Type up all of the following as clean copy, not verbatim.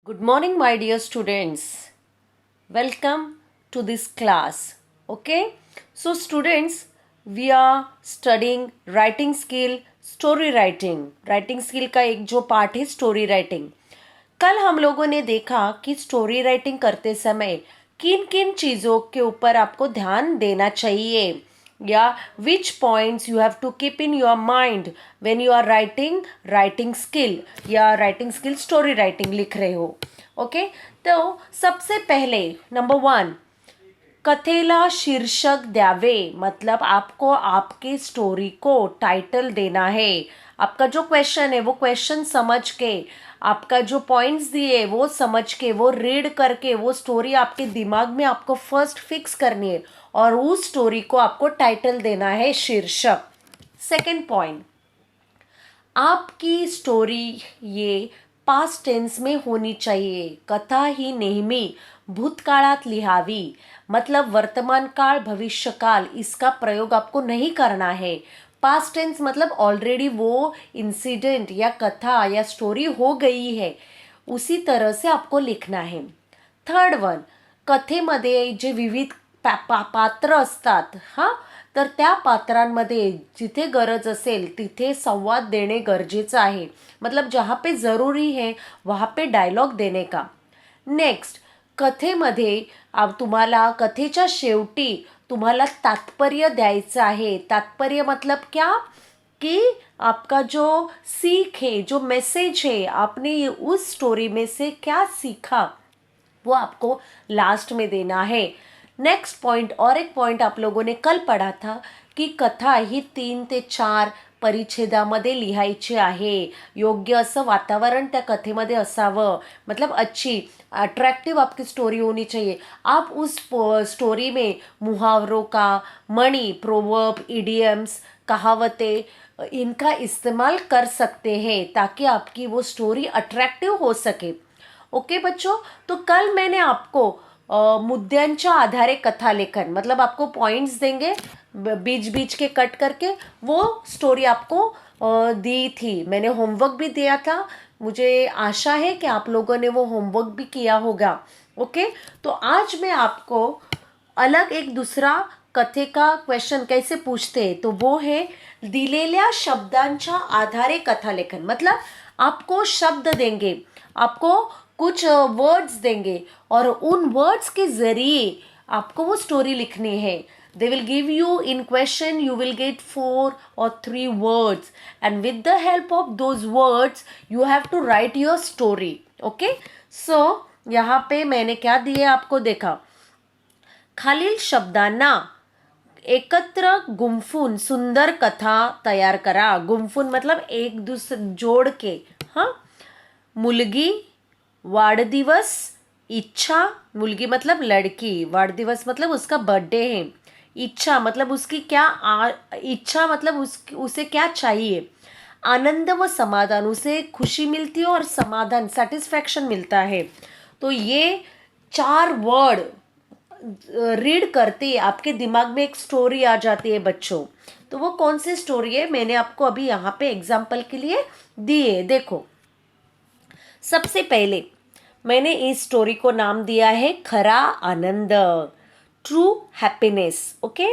Good morning, my dear students. Welcome to this class. Okay, so students, we are studying writing skill, story writing. Writing skill का एक जो part है story writing. कल हम लोगों ने देखा कि स्टोरी राइटिंग करते समय किन किन चीज़ों के ऊपर आपको ध्यान देना चाहिए या which points you have to keep in your mind when you are writing skill या राइटिंग स्किल स्टोरी राइटिंग लिख रहे हो. ओके, तो सबसे पहले नंबर 1, कथेला शीर्षक द्यावे. मतलब आपको आपकी स्टोरी को टाइटल देना है. आपका जो क्वेश्चन है वो क्वेश्चन समझ के, आपका जो पॉइंट्स दिए वो समझ के, वो रीड करके, वो स्टोरी आपके दिमाग में आपको फर्स्ट फिक्स करनी है और उस स्टोरी को आपको टाइटल देना है शीर्षक. सेकंड पॉइंट, आपकी स्टोरी ये पास्ट टेन्स में होनी चाहिए. कथा ही नेहमी भूतकाळात लिहावी. मतलब वर्तमान काल भविष्यकाल इसका प्रयोग आपको नहीं करना है. पास्ट टेन्स मतलब ऑलरेडी वो इंसिडेंट या कथा या स्टोरी हो गई है, उसी तरह से आपको लिखना है. थर्ड वन, कथेमध्ये जे विविध पात्र असतात तर त्या पात्रांमध्ये जिथे गरज असेल तिथे संवाद देणे गरजेचं आहे. मतलब जहाँ पे ज़रूरी है वहाँ पे डायलॉग देने का. नेक्स्ट, कथेमध्ये तुम्हाला कथेच्या शेवटी तुम्हाला तात्पर्य द्यायचं आहे. तात्पर्य मतलब क्या कि आपका जो सीख है, जो मैसेज है, आपने उस स्टोरी में से क्या सीखा वो आपको लास्ट में देना है. नेक्स्ट पॉइंट, और एक पॉइंट आप लोगों ने कल पढ़ा था की कथा ही 3 ते 4 परिच्छेदामध्ये लिहायची आहे. योग्य असं वातावरण त्या कथेमध्ये असावं. मतलब अच्छी अट्रैक्टिव आपकी स्टोरी होनी चाहिए. आप उस स्टोरी में मुहावरों का, मणि, प्रोवर्ब, इडियम्स, कहावतें इनका इस्तेमाल कर सकते हैं ताकि आपकी वो स्टोरी अट्रैक्टिव हो सके. ओके बच्चों, तो कल मैंने आपको मुद्द्यांच्या आधारे कथा लेखन मतलब आपको पॉइंट्स देंगे बीच बीच के कट करके, वो स्टोरी आपको दी थी. मैंने होमवर्क भी दिया था. मुझे आशा है कि आप लोगों ने वो होमवर्क भी किया होगा. ओके, तो आज मैं आपको अलग एक दूसरा कथे का क्वेश्चन कैसे पूछते हैं, तो वो है दिलेल्या शब्दांच्या आधारे कथा लेखन. मतलब आपको शब्द देंगे, आपको कुछ वर्ड्स देंगे और उन वर्ड्स के जरिए आपको वो स्टोरी लिखनी है. They will give you in question, you will get 4 or 3 words and with the help of those words you have to write your story. Okay, so यहाँ पे मैंने क्या दिया आपको देखा. खालील शब्दांना एकत्र गुंफून सुंदर कथा तयार करा. गुंफून मतलब एक दूसरे जोड़ के. मुलगी, वाढदिवस, इच्छा. मुलगी मतलब लड़की, वाढदिवस मतलब उसका बर्थडे है. इच्छा मतलब उसकी क्या इच्छा मतलब उसे क्या चाहिए. आनंद व समाधान, उसे खुशी मिलती है और समाधान सेटिस्फैक्शन मिलता है. तो ये 4 वर्ड रीड करते आपके दिमाग में एक स्टोरी आ जाती है बच्चों. तो वो कौन सी स्टोरी है मैंने आपको अभी यहाँ पे एग्जाम्पल के लिए दी है. देखो, सबसे पहले मैंने इस स्टोरी को नाम दिया है खरा आनंद, ट्रू हैप्पीनेस. ओके,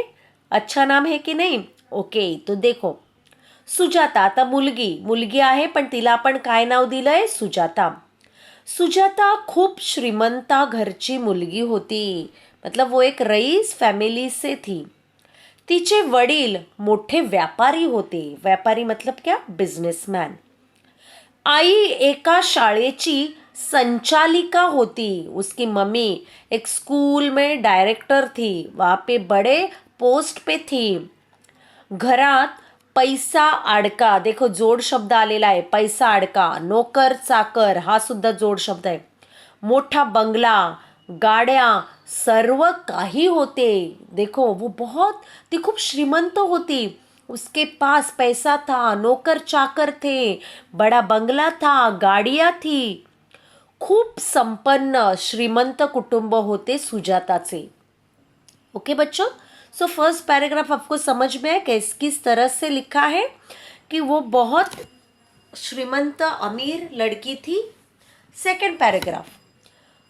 अच्छा नाम है की नाही. ओके, तो देखो, सुजाता. आता मुलगी आहे पण तिला आपण काय नाव दिलंय, सुजाता. सुजाता खूप श्रीमंता घरची मुलगी होती. मतलब वो एक रईस फॅमिली से थी. तिचे वडील मोठे व्यापारी होते. व्यापारी मतलब क्या, बिजनेसमैन. आई एका शाळेची संचालिका होती. उसकी मम्मी एक स्कूल में डायरेक्टर थी, वहाँ पे बड़े पोस्ट पे थी. घरात पैसा अडका. देखो जोड शब्द आलेला आहे, पैसा अडका. नोकर चाकर हा सुद्धा जोड शब्द आहे. मोठा बंगला, गाड्या, सर्व काही होते. देखो वो ती खूप श्रीमंत होती. उसके पास पैसा था, नौकर चाकर थे, बड़ा बंगला था, गाड़ियाँ थी. खूब संपन्न श्रीमंत कुटुंब होते सुजाताचे. ओके बच्चों, सो फर्स्ट पैराग्राफ आपको समझ में है किस तरह से लिखा है कि वो बहुत श्रीमंत अमीर लड़की थी. सेकंड पैराग्राफ,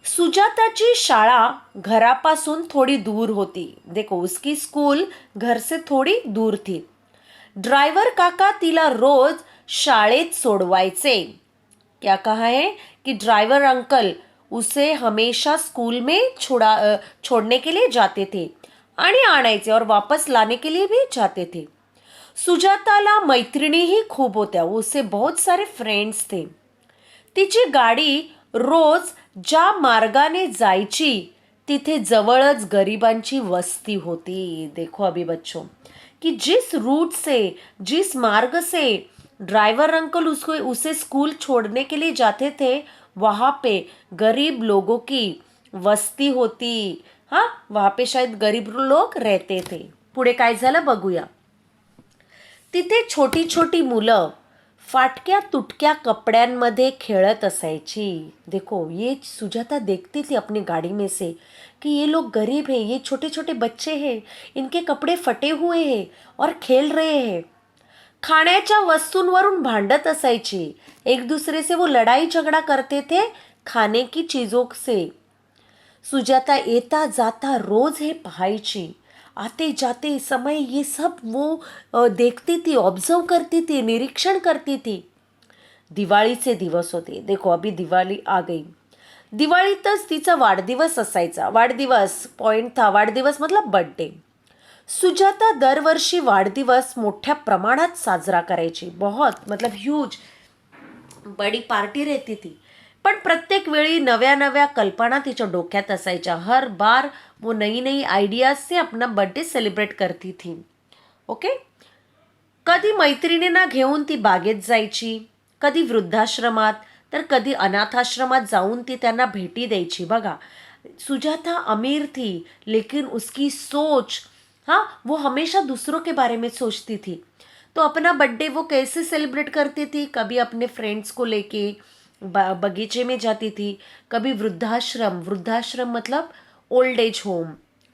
सुजाताची शाळा घरापासून थोड़ी दूर होती. देखो उसकी स्कूल घर से थोड़ी दूर थी. ड्राइवर काका तिला रोज शाळेत सोडवायचे. क्या कहा है कि ड्राइवर अंकल उसे हमेशा स्कूल में छोड़ने के लिए जाते थे आणि आणायचे और वापस लाने के लिए भी जाते थे. सुजाताला मैत्रिणीही खूप होत्या. उससे बहुत सारे फ्रेंड्स थे. तिची गाडी रोज ज्या मार्गाने जायची तिथे जवळच गरिबांची वस्ती होती. देखो अभी बच्चों कि जिस रूट से, जिस मार्ग से ड्राइवर अंकल उसे स्कूल छोड़ने के लिए जाते थे, वहाँ पे गरीब लोगों की वस्ती होती. हाँ, वहाँ पे शायद गरीब लोग रहते थे. पुढे काय झालं बघूया. तिथे छोटी छोटी मुलं फाटक्या तुटक्या कपड्यांमध्ये खेळत असायची. देखो ये सुजाता देखती थी अपनी गाड़ी में से कि ये लोग गरीब हैं, ये छोटे छोटे बच्चे हैं, इनके कपड़े फटे हुए हैं और खेल रहे हैं. खाण्याच्या वस्तूंवरून भांडत असायची. एक दूसरे से वो लड़ाई झगड़ा करते थे खाने की चीज़ों से. सुजाता येता जाता रोज हे पाहायची. आते जाते समय ये सब वो देखती थी, ऑब्जर्व करती थी, निरीक्षण करती थी. दिवाळीचे दिवस होते. देखो अभी दिवाळी आ गई. दिवाळीतच तिचा वाढदिवस असायचा. वाढदिवस पॉइंट था. वाढदिवस मतलब बर्थडे. सुजाता दरवर्षी वाढदिवस मोठ्या प्रमाणात साजरा करायची. बहुत मतलब ह्यूज बड़ी पार्टी रहती थी. पण प्रत्येक वेळी नव्या नव्या कल्पना तिच्या डोक्यात असायच्या. हर बार वो नई नई आइडियाज से अपना बर्थडे सेलिब्रेट करती थी. ओके. कधी मैत्रिणींना घेऊन ती बागेत जायची, कधी वृद्धाश्रमात, तर कधी अनाथाश्रमात जाऊन ती त्यांना भेटी द्यायची. बघा, सुजाता अमीर थी लेकिन उसकी सोच, हाँ, वो हमेशा दूसरों के बारे में सोचती थी. तो अपना बर्थडे वो कैसे सेलिब्रेट करती थी, कभी अपने फ्रेंड्स को लेके बगीचे में जाती थी, कभी वृद्धाश्रम, वृद्धाश्रम मतलब ओल्ड एज होम,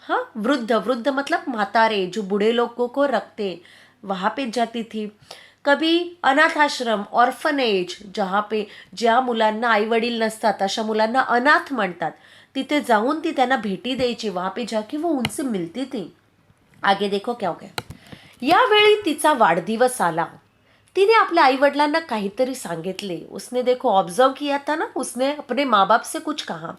हाँ, वृद्ध मतलब मातारे जो बूढ़े लोगों को रखते, वहाँ पे जाती थी. कभी अनाथ आश्रम, ऑर्फनेज, जहाँ पे ज्या मुलांना आई वडील नसतात अशा मुलांना अनाथ म्हणतात, तिथे जाऊन ती त्यांना भेटी द्यायची. वहाँ पे जाके वो उनसे मिलती थी. आगे देखो क्या हो गया. यावेळी तिचा वाढदिवस आला. तिने आपल्या आई वडिलांना काहीतरी सांगितले. उसने देखो ऑब्जर्व किया था ना, उसने अपने माँ बाप से कुछ कहा.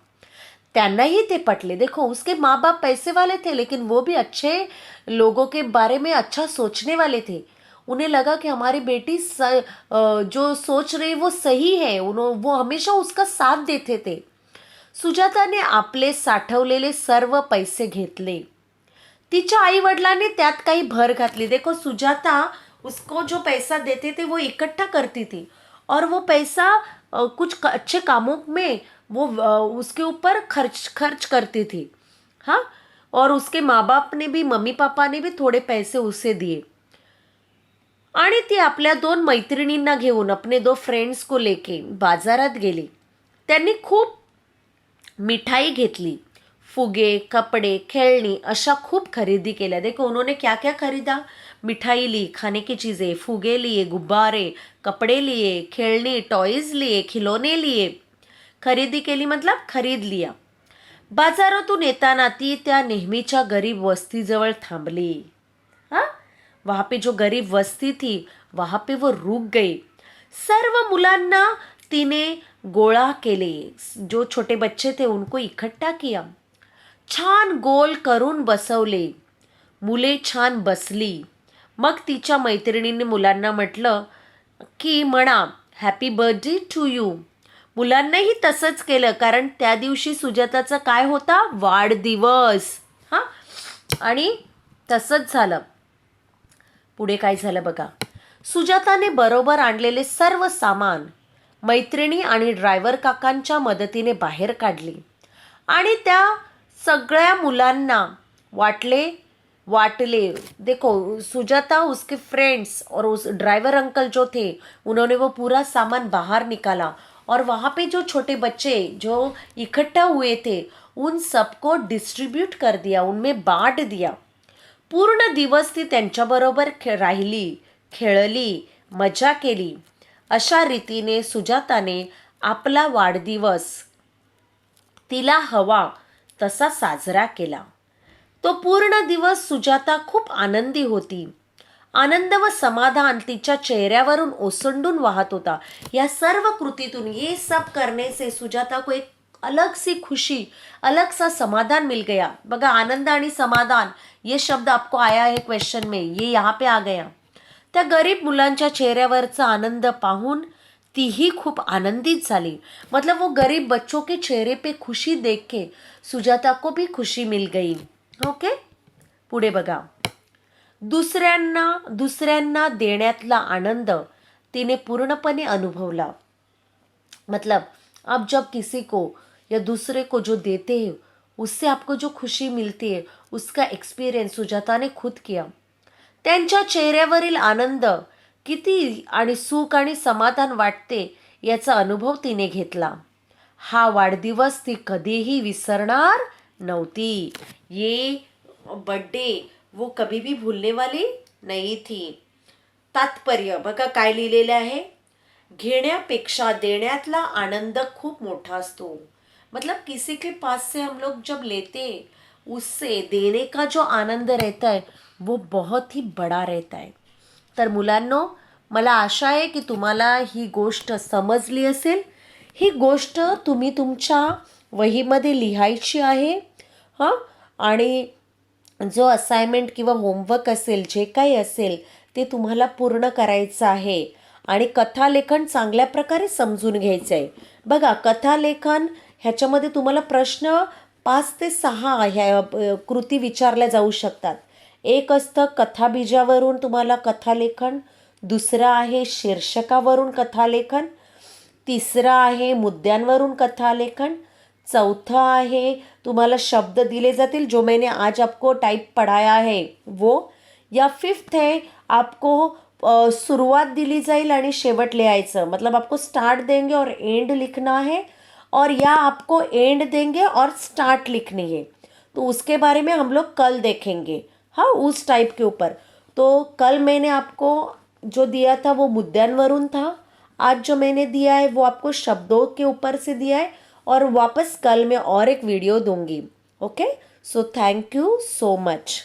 त्यांनाही ते पटले. देखो उसके माँ बाप पैसे वाले थे लेकिन वो भी अच्छे लोगों के बारे में अच्छा सोचने वाले थे. उन्हें लगा कि हमारी बेटी जो सोच रही वो सही है. वो हमेशा उसका साथ देते थे. सुजाताने आपले साठवलेले सर्व पैसे घेतले. तिच्या आई वडिलांनी त्यात काही भर घातली. देखो सुजाता उसको जो पैसा देते थे वो इकट्ठा करती थी और वो पैसा कुछ अच्छे कामों में वो उसके ऊपर खर्च करती थी. हाँ, और उसके माँ बाप ने भी, मम्मी पापा ने भी थोड़े पैसे उसे दिए. आणि ती आपल्या 2 मैत्रिणींना घेऊन, अपने 2 फ्रेंड्स को लेके बाजारात गेली. त्यांनी खूप मिठाई घेतली, फुगे, कपड़े, खेळणी अशा खूप खरेदी केल्या. देखो उन्होंने क्या क्या खरीदा. मिठाई ली, खाने की चीज़ें, फुगे लिए, गुब्बारे, कपड़े लिए, खेळणी, टॉयज लिए, खिलौने लिए. खरेदी केली मतलब खरीद लिया. बाजारातून येताना ती त्या नेहमीच्या गरीब वस्तीजवळ थांबली. हाँ, वहाँ पे जो गरीब वस्ती थी वहाँ पे वो रुक गई. सर्व मुलांना तिने गोळा केले. जो छोटे बच्चे थे उनको इकट्ठा किया. छान गोल करून बसवले. मुले छान बसली. मग तिच्या मैत्रिणीने मुलांना म्हटलं की म्हणा हॅपी बर्थडे टू यू. मुलांनाही तसंच केलं कारण त्या दिवशी सुजाताचा काय होता, वाढदिवस. हां, आणि तसंच झालं. पुढे काय झालं बघा. सुजाताने बरोबर आणलेले सर्व सामान मैत्रिणी आणि ड्रायव्हर काकांच्या मदतीने बाहेर काढली आणि त्या सगळ्या मुलांना वाटले. देखो सुजाता, उसके फ्रेंड्स और उस ड्राइवर अंकल जो थे उन्होंने वो पूरा सामान बाहर निकाला और वहाँ पे जो छोटे बच्चे जो इकट्ठा हुए थे उन सबको डिस्ट्रीब्यूट कर दिया, उनमें बांट दिया. पूर्ण दिवस ती त्यांच्याबरोबर राहिली, खेळली, मजा केली. अशा रीतीने सुजाताने आपला वाढदिवस तिला हवा तसा साजरा केला. तो पूर्ण दिवस सुजाता खूप आनंदी होती. आनंद व समाधान तिच्या चेहऱ्यावरून ओसंडून वाहत होता. या सर्व कृतीतून ये सब करने से सुजाता को एक अलग सी खुशी, अलग सा समाधान मिल गया. बघा, आनंद आणि समाधान ये शब्द आपको आया है क्वेश्चन में, ये यहाँ पे आ गया. त्या गरीब मुलांच्या चेहऱ्यावरचा आनंद पाहून तीही खूप आनंदित झाली. मतलब वो गरीब बच्चों के चेहरे पे खुशी देख के सुजाता को भी खुशी मिल गई. ओके, पुढे बघा. दुसऱ्यांना देण्यातला आनंद तिने पूर्णपणे अनुभवला. मतलब आप जब किसी को या दूसरे को जो देते हैं उससे आपको जो खुशी मिलती है उसका एक्सपीरियंस सुजाता ने खुद किया. त्यांच्या चेहऱ्यावरील आनंद किती आणि सुख आणि समाधान वाटते याचा अनुभव तिने घेतला. हा वाढदिवस ती कधीही विसरणार नव्हती. ये बर्थडे वो कभी भी भूलने वाली नहीं थी. तात्पर्य बघा काय लिहिलेलं आहे. घेण्यापेक्षा देण्यातला आनंद खूप मोठा असतो. मतलब किसी के पास से हम लोग जब लेते उससे देने का जो आनंद रहता है वो बहुत ही बड़ा रहता है. तर मुलांनो, मला आशा आहे की तुम्हाला ही गोष्ट समजली असेल. ही गोष्ट तुम्ही तुमच्या वहीमध्ये लिहायची आहे. हां, आणि जो असाइनमेंट किंवा होमवर्क असेल, जे काही असेल ते तुम्हाला पूर्ण करायचं आहे. आणि कथालेखन चांगल्या प्रकारे समजून घ्यायचं आहे. बघा, कथालेखन ह्याच्यामध्ये तुम्हाला प्रश्न 5 ते 6 ह्या कृती विचारल्या जाऊ शकतात. एक असतं कथाबीजावरून तुम्हाला कथालेखन, दुसरं आहे शीर्षकावरून कथालेखन, तिसरं आहे मुद्द्यांवरून कथालेखन, चौथा आहे तुम्हाला शब्द दिले जातील जो मैंने आज आपको टाइप पढ़ाया है वो, या फिफ्थ है आपको शुरुआत दिली जाईल आणि शेवट लिहायचं. मतलब आपको स्टार्ट देंगे और एंड लिखना है, और या आपको एंड देंगे और स्टार्ट लिखनी है. तो उसके बारे में हम लोग कल देखेंगे. हाँ, उस टाइप के ऊपर. तो कल मैंने आपको जो दिया था वो मुद्द्यांवरून था. आज जो मैंने दिया है वो आपको शब्दों के ऊपर से दिया है, और वापस कल मैं और एक वीडियो दूंगी. Okay, so thank you so much.